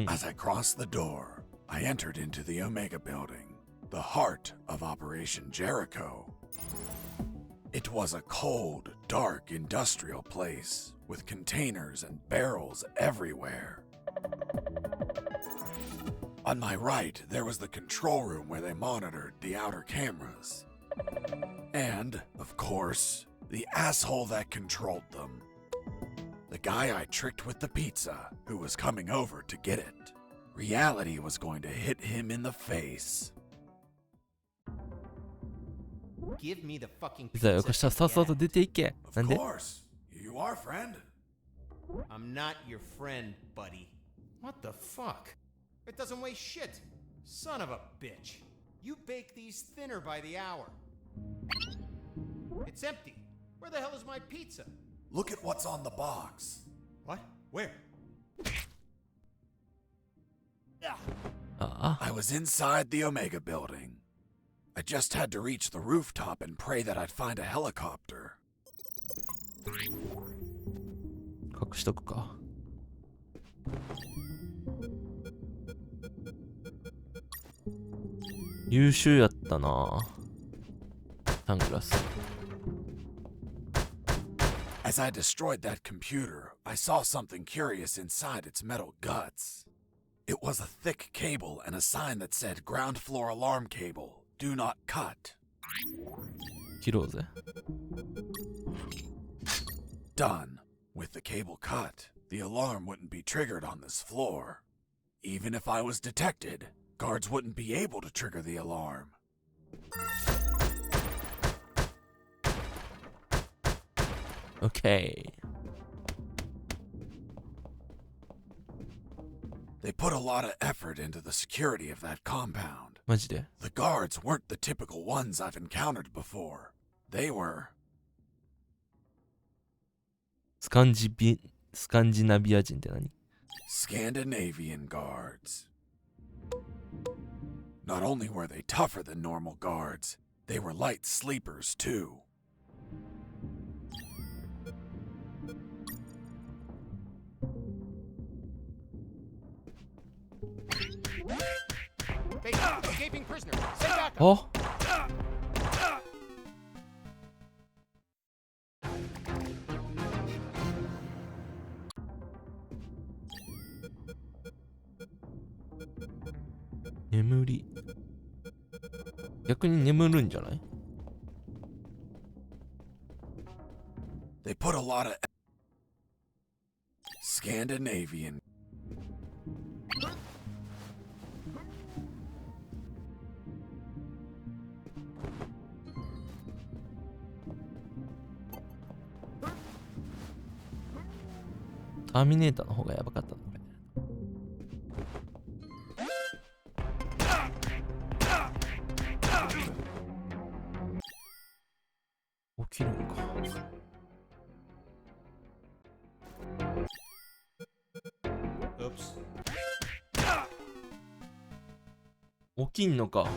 As I crossed the door, I entered into the Omega building, the heart of Operation Jericho. It was a cold, dark industrial place with containers and barrels everywhere. On my right, there was the control room where they monitored the outer cameras. And, of course, the asshole that controlled them. The guy I tricked with the pizza, who was coming over to get it. Reality was going to hit him in the face. Give me the fucking ピザよこしたらさっさと出ていけ。な Of んで course, you are, friend. I'm not your friend, buddy. What the fuck? It doesn't weigh shit. Son of a bitch. You bake these thinner by the hour. It's empty. Where the hell is my pizza? Look at what's on the box. What? Where? ああ I was inside the Omega building. I just had to reach the rooftop and pray that I'd find a helicopter. 隠しとくか。優秀やったな。サングラス。As I destroyed that computer, I saw something curious inside its metal guts. It was a thick cable and a sign that said ground floor alarm cable, do not cut. 切ろうぜ。Done. With the cable cut, the alarm wouldn't be triggered on this floor. Even if I was detected, guards wouldn't be able to trigger the alarm. OK。They put a lot of effort into the security of that compound. マジで The guards weren't the typical ones I've encountered before. They were スカンジナビア人って何 Scandinavian guards. Not only were they tougher than normal guards, they were light sleepers too. Escaping prisoner. Send back. あ眠り。逆に眠るんじゃない They put a lot of Scandinavian. ?ターミネーターの方がやばかったのこれ。起きるのか。Oops. 起きんのか。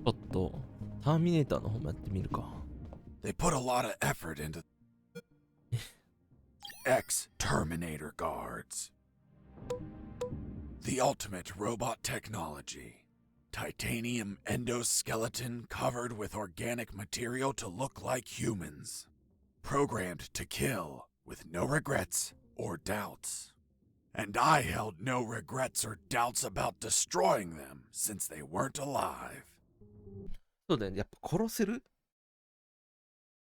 ちょっと、ターミネーターの方もやってみるか。They put a lot of effort into ex-Terminator guards. The ultimate robot technology. Titanium endoskeleton covered with organic material to look like humans. Programmed to kill with no regrets or doubts. And I held no regrets or doubts about destroying them since they weren't alive. そうだよね。やっぱ殺せる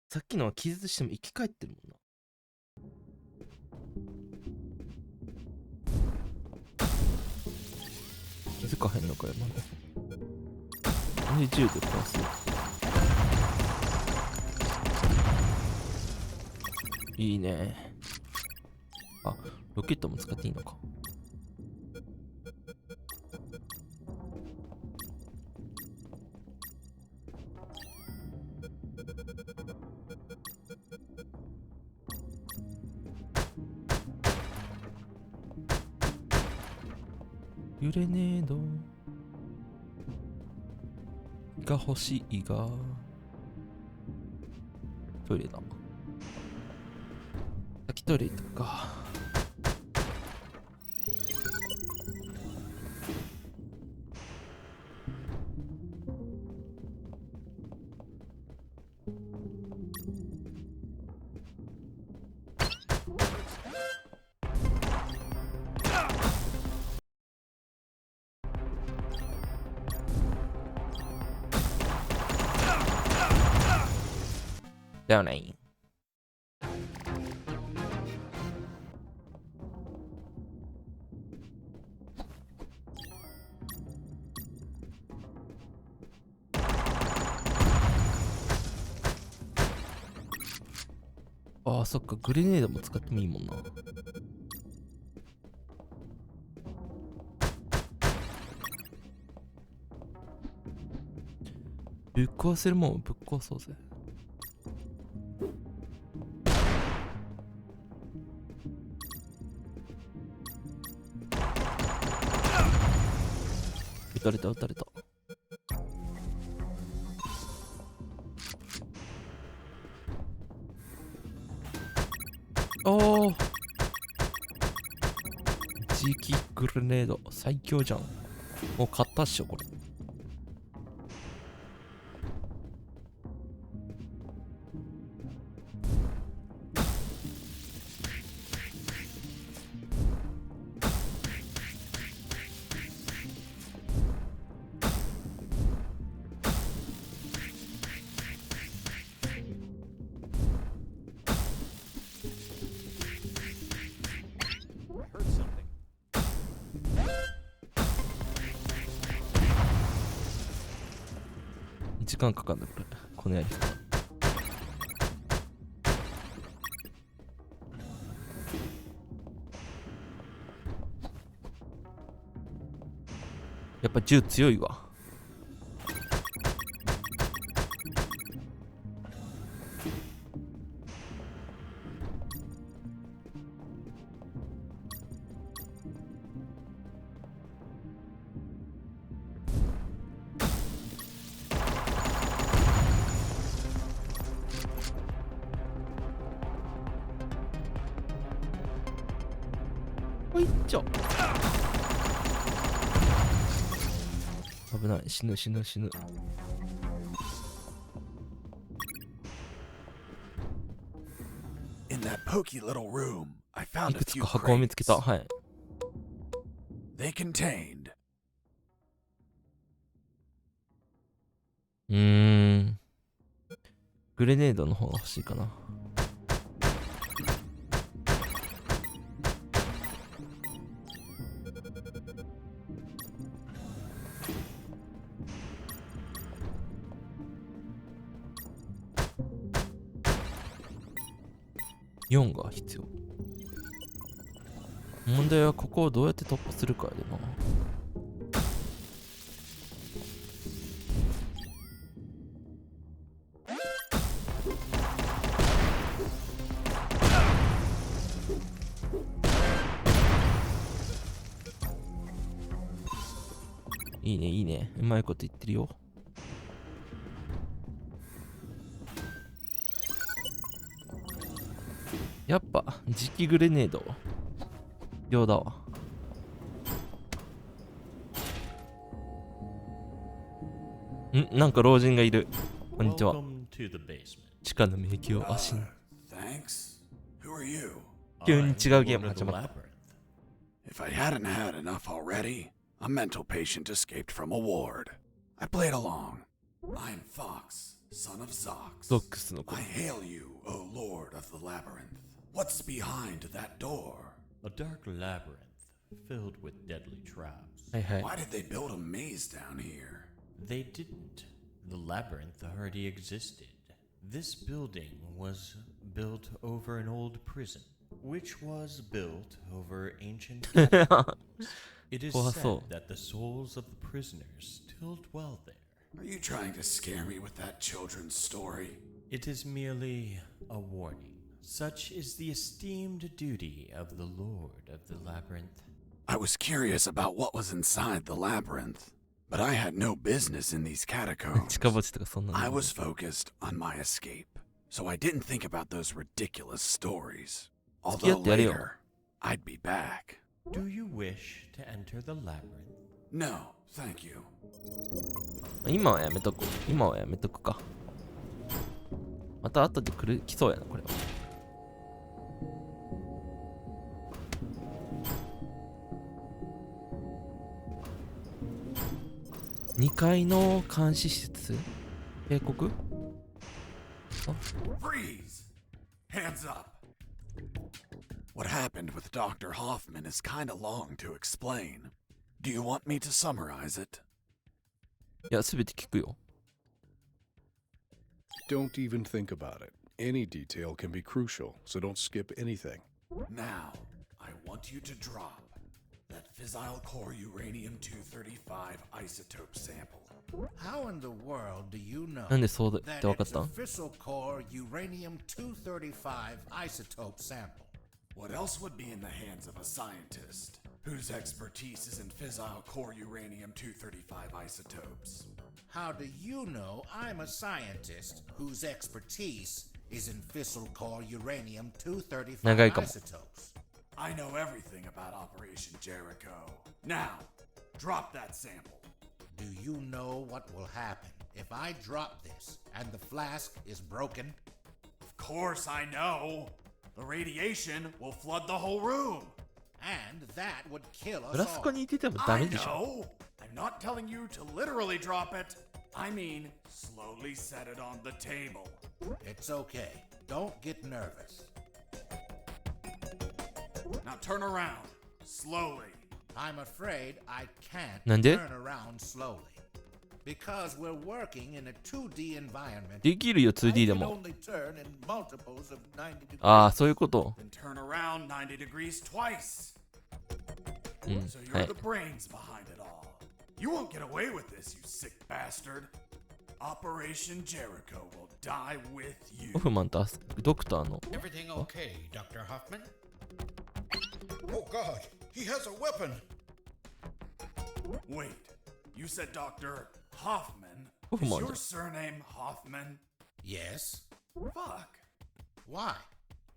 さっきのは傷しても生き返ってるもんな。気づかへんのかよ、まだ。で、銃でパス。いいね。あ、ロケットも使っていいのか。グレネードが欲しいがトイレだ。さっき一人とか。だよね。ああ、そっか、グレネードも使ってもいいもんな。ぶっ壊せるもんぶっ壊そうぜ。撃たれた撃たれた。おー、磁気グレネード最強じゃん。もう買ったっしょこれ。時間かかんだこれ。このやり方。やっぱ銃強いわ。おいっちょ。危ない。死ぬ死ぬ死ぬ。In that pokey little room, I い found く a つ few か箱を見つけた。 crates. はい。 They contained グレネードの方が欲しいかな。4が必要。問題はここをどうやって突破するかやでな。いいねいいね。うまいこと言ってるよ。やっぱ磁気グレネード用だわ。なんか老人がいる。こんにちは。 Welcome to the basement. 地下の迷宮を足に。 thanks. Who are you? 急に違う I'm ゲーム Lord of 始 the まった。 Labyrinth. If I hadn't had enough already, a mental patient escaped from a ward. I played along. I'm Fox, son of Zox. ゾックスの子。 I hail you, O Lord of the Labyrinth. What's behind that door? A dark labyrinth filled with deadly traps. はいはい。 Why did they build a maze down here? They didn't. The labyrinth already existed. This building was built over an old prison, which was built over ancient caverns. It is said Wow. that the souls of the prisoners still dwell there. Are you trying to scare me with that children's story? It is merely a warning. Such is the esteemed duty of the Lord of the Labyrinth. I was curious about what was inside the labyrinth, but I had no business in these catacombs. 地下墓地とかそんなの。 I was focused on my escape, so I didn't think about those ridiculous stories. Although Yario. later, I'd be back. Do you wish to enter the labyrinth? No, thank you. 今はやめとく。今はやめとくか。また後で来そうやな、これは。2階の監視施設警告 Freeze! Hands up! What happened with Dr. Hoffman is kinda long to explain. Do you want me to summarize it? いや、すべて聞くよ。Don't even think about it. Any detail can be crucial, so don't skip anything. Now, I want you to drop that fissile core uranium-235 isotope sample. How in the world do you know なんでそうだって that 分かっ it's た a ん fissile core uranium-235 isotope sample? What else would be in the hands of a scientist whose expertise is in fissile core uranium-235 isotopes? How do you know I'm a scientist whose expertise is in fissile core uranium-235 長いかも。 isotopes? I know everything about Operation Jericho. Now, drop that sample. Do you know what will happen if I drop this and the flask is broken? Of course I know. The radiation will flood the whole room. And that would kill フ us ラスコ all. にいててもダ I メでしょ。 know. I'm not telling you to literally drop it. I mean, slowly set it on the table. It's okay. Don't get nervous. Now turn around. Slowly. I'm afraid I can't なんで turn around slowly. Because we're working in a 2D environment. できるよ、I2D で can も。 only turn in multiples of 90 degrees. ああ、そういうこと。 Then turn around 90 degrees twice. うん。 So は you're い the。brains behind it all. You won't get away with this, you sick bastard. Operation Jericho will die with you. ホフマンとドクターの。 Everything okay, Dr. Hoffman? Oh God, he has a weapon! Wait, you said Dr. Hoffman? Oh Is my your God. surname Hoffman? Yes? Fuck. Why?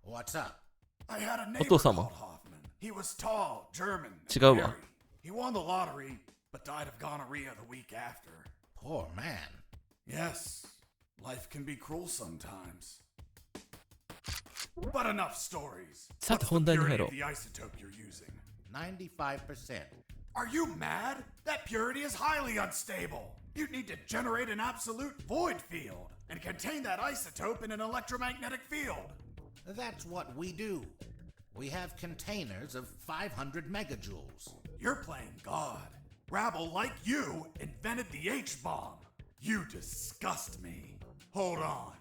What's up? I had a neighbor お父様。 called Hoffman. He was tall, German, and 違うわ。 hairy. He won the lottery, but died of gonorrhea the week after. Poor man. Yes, life can be cruel sometimes. But enough stories. さて What's the 本題に入 purity ろ of う。 the isotope you're using? 95%. Are you mad? That purity is highly unstable. You'd need to generate an absolute void field and contain that isotope in an electromagnetic field. That's what we do. We have containers of 500 megajoules. You're playing God. Rabble like you invented the H-bomb. You disgust me. Hold on.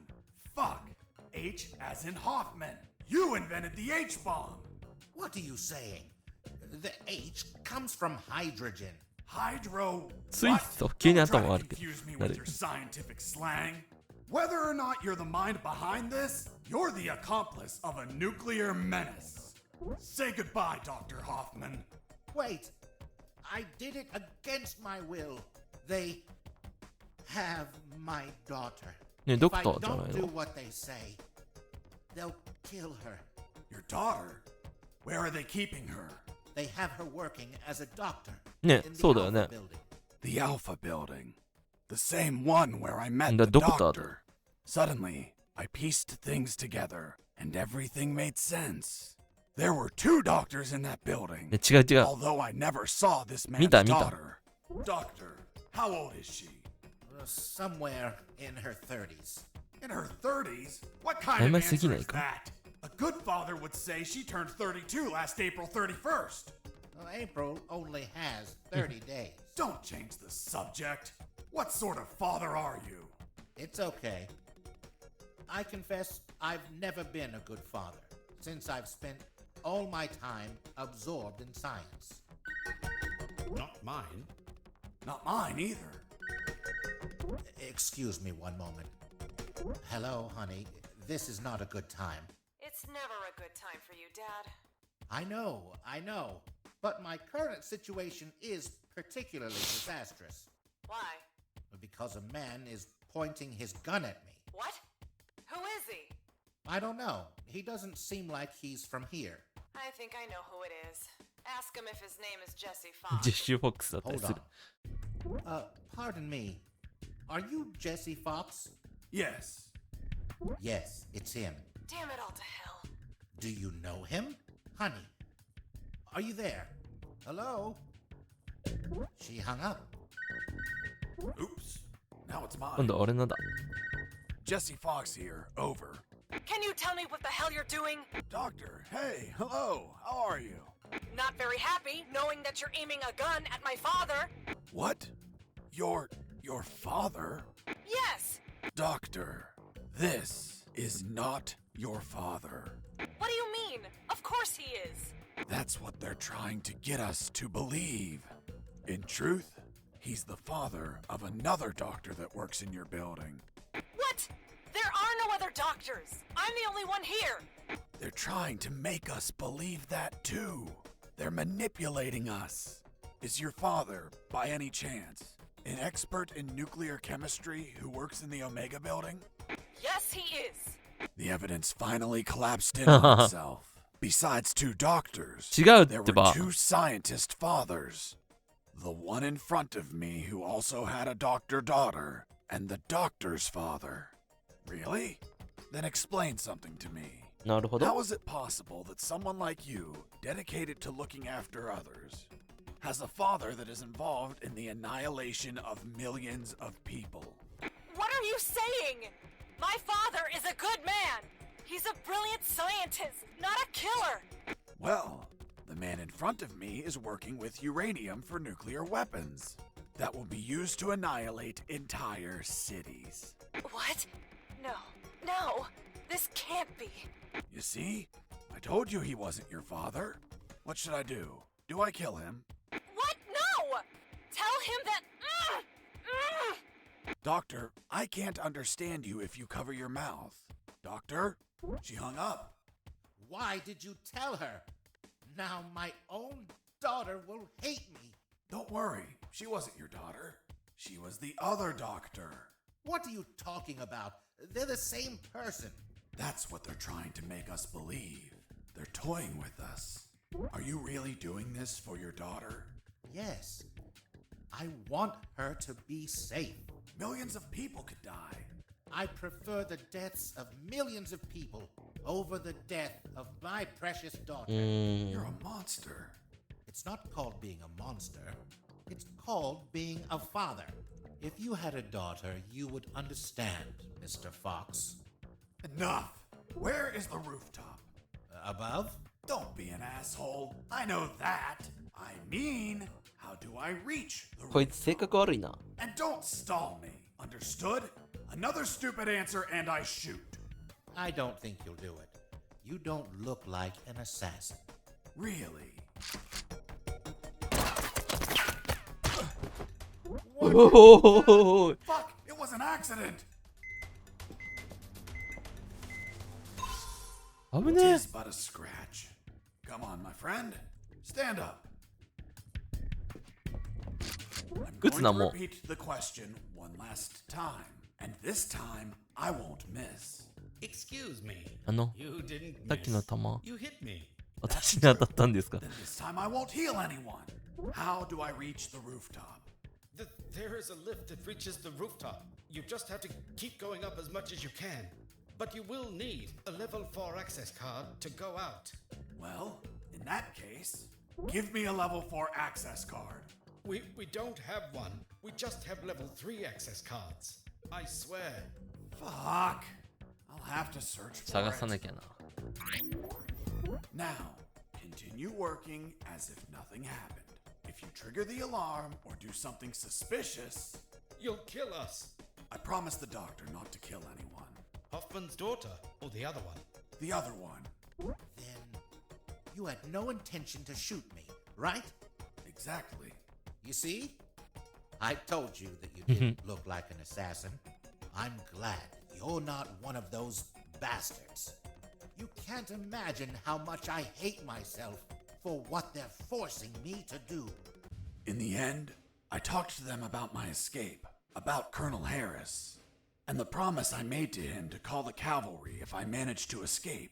Fuck. H as in Hoffman. You invented the H-bomb. What are you saying? The H comes from hydrogen. Hydro. 水 What? 素急に Don't try 頭 to 悪く confuse me な with る your。scientific slang. Whether or not you're the mind behind this, you're the accomplice of a nuclear menace. Say goodbye, Dr. Hoffman. Wait. I did it against my will. They have my daughter. ね、ド If ク I ターじゃな don't い do の。 what they say, they'll kill her. Your daughter? Where are they keeping her? They have her working as a doctor ね、 in the そうだよ Alpha ね。 building. The Alpha Building. The same one where I met The the doctor. doctor. Suddenly, I pieced things together, and everything made sense. There were two doctors in that building. ね、違う違う。 Although I never saw this man's 見た。 daughter. Doctor, how old is she? Somewhere in her 30s. In her 30s? What kind 曖 of 昧すぎ answer ない is か that? A good father would say she turned 32 last April 31st. Well, April only has 30 days. Don't change the subject. What sort of father are you? It's okay. I confess I've never been a good father since I've spent all my time absorbed in science. Not mine. Not mine either. Excuse me one moment. Hello, honey. This is not a good time. It's never a good time for you, Dad. I know. But my current situation is particularly disastrous Why? because a man is pointing his gun at me. What? Who is he? I don't know. He doesn't seem like he's from here. I think I know who it is. Ask him if his name is Jesse ジェ Fox. シー・フォックスだったり Hold する on. Pardon me. Are you Jesse Fox? Yes. Yes, it's him. Damn it all to hell. Do you know him? Honey, are you there? Hello? She hung up. Oops. Now it's 今 mine. 度は俺のだ Jesse Fox here. Over. Can you tell me what the hell you're doing? Doctor, hey, hello. How are you? Not very happy knowing that you're aiming a gun at my father. What? Your father? Yes. Doctor, this is not your father. What do you mean? Of course he is. That's what they're trying to get us to believe. In truth, he's the father of another doctor that works in your building. What? There are no other doctors. I'm the only one here. They're trying to make us believe that too. They're manipulating us. Is your father, by any chance, an expert in nuclear chemistry who works in the Omega building? Yes, he is. The evidence finally collapsed in on itself. Besides two doctors, 違うっ there て were ば two scientist fathers. The one in front of me who also had a doctor daughter, and the doctor's father. Really? Then explain something to me. なるほ How ど is it possible that someone like you, dedicated to looking after others, has a father that is involved in the annihilation of millions of people? What are you saying? My father is a good man. He's a brilliant scientist, not a killer. Well, the man in front of me is working with uranium for nuclear weapons that will be used to annihilate entire cities. What? No. This can't be. You see? I told you he wasn't your father. What should I do? Do I kill him? What? No! Tell him that. Doctor, I can't understand you if you cover your mouth. Doctor? She hung up. Why did you tell her? Now my own daughter will hate me. Don't worry, she wasn't your daughter. She was the other doctor. What are you talking about? They're the same person. That's what they're trying to make us believe. They're toying with us. Are you really doing this for your daughter? Yes. I want her to be safe. Millions of people could die. I prefer the deaths of millions of people over the death of my precious daughter. You're a monster. It's not called being a monster. It's called being a father. If you had a daughter, you would understand, Mr. Fox. Enough. Where is the rooftop? Above? Don't be an asshole. I know that. I mean, how do I reach the こいつ性格悪いな And don't stall me. Understood? Another stupid answer and I shoot. I don't think you'll do it. You don't look like an assassin. Really? おお Fuck! It was an accident! 危ねえ Tis but a scratch. Come on, my friend. Stand up. I'm Good going na to mo. repeat the question one last time. And this time, I won't miss. Excuse me. あの You didn't さっきの miss. 弾 You hit me. 私に当たったんですか Then this time I won't heal anyone. How do I reach the rooftop? There is a lift that reaches the rooftop. You just have to keep going up as much as you can. But you will need a level 4 access card to go out. Well, in that case, give me a level 4 access card. We don't have one. We just have level 3 access cards. I swear. Fuck. I'll have to search for 探さな it. きゃな Now, continue working as if nothing happened. If you trigger the alarm or do something suspicious, You'll kill us. I promise the doctor not to kill anyone. Hoffman's daughter, or the other one. The other one. Then you had no intention to shoot me, right? Exactly. You see? I told you that you didn't look like an assassin. I'm glad you're not one of those bastards. You can't imagine how much I hate myself for what they're forcing me to do. In the end, I talked to them about my escape, about Colonel Harris, and the promise I made to him to call the cavalry if I managed to escape.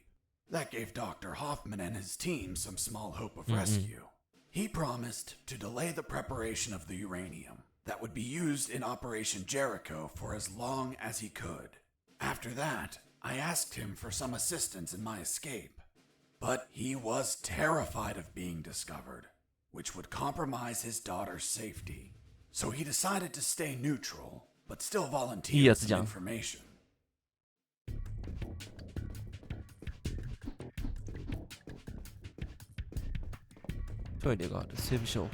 That gave Dr. Hoffman and his team some small hope of rescue. He promised to delay the preparation of the uranium that would be used in Operation Jericho for as long as he could. After that, I asked him for some assistance in my escape. But he was terrified of being discovered, which would compromise his daughter's safety. So he decided to stay neutral, but still volunteered some information. トイレがある。整備所。